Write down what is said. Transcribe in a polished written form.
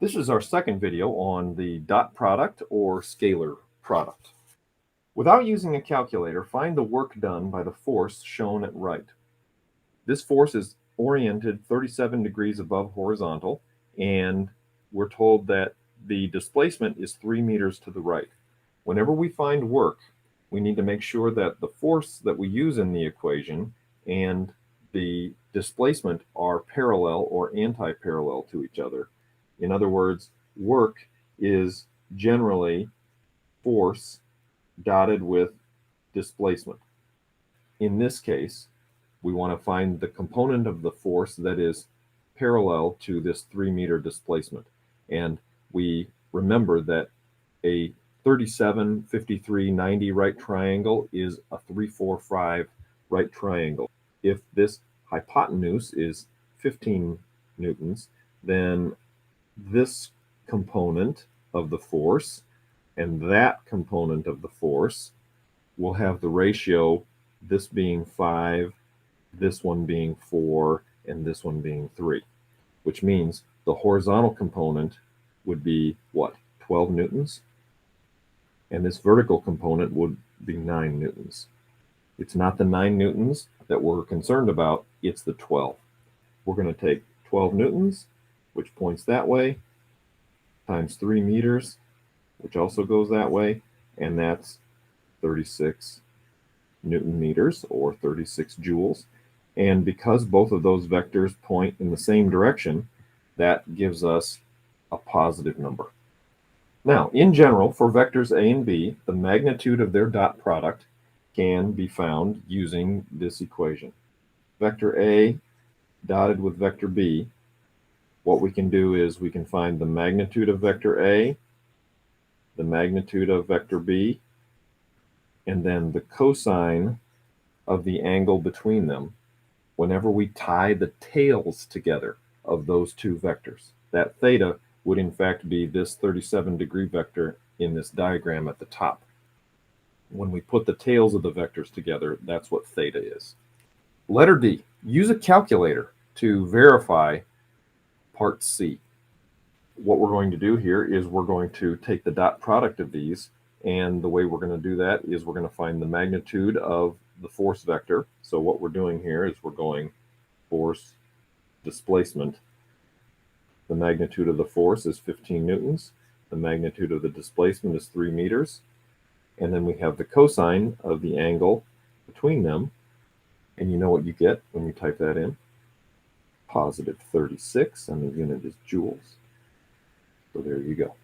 This is our second video on the dot product or scalar product. Without using a calculator, find the work done by the force shown at right. This force is oriented 37 degrees above horizontal, and we're told that the displacement is 3 meters to the right. Whenever we find work, we need to make sure that the force that we use in the equation and the displacement are parallel or anti-parallel to each other. In other words, work is generally force dotted with displacement. In this case, we want to find the component of the force that is parallel to this 3-meter displacement. And we remember that a 37, 53, 90 right triangle is a 3, 4, 5 right triangle. If this hypotenuse is 15 newtons, then this component of the force and that component of the force will have the ratio, this being 5, this one being 4, and this one being 3, which means the horizontal component would be what? 12 newtons? And this vertical component would be 9 newtons. It's not the 9 newtons that we're concerned about, it's the 12. We're going to take 12 newtons, which points that way, times 3 meters, which also goes that way, and that's 36 Newton meters, or 36 joules. And because both of those vectors point in the same direction, that gives us a positive number. Now, in general, for vectors A and B, the magnitude of their dot product can be found using this equation. Vector A dotted with vector B, what we can do is we can find the magnitude of vector A, the magnitude of vector B, and then the cosine of the angle between them whenever we tie the tails together of those two vectors. That theta would in fact be this 37-degree vector in this diagram at the top. When we put the tails of the vectors together, that's what theta is. Letter D, use a calculator to verify part C. What we're going to do here is we're going to take the dot product of these, and the way we're going to do that is we're going to find the magnitude of the force vector. So what we're doing here is we're going force displacement. The magnitude of the force is 15 newtons. The magnitude of the displacement is 3 meters. And then we have the cosine of the angle between them. And you know what you get when you type that in? Positive 36, and the unit is joules. So there you go.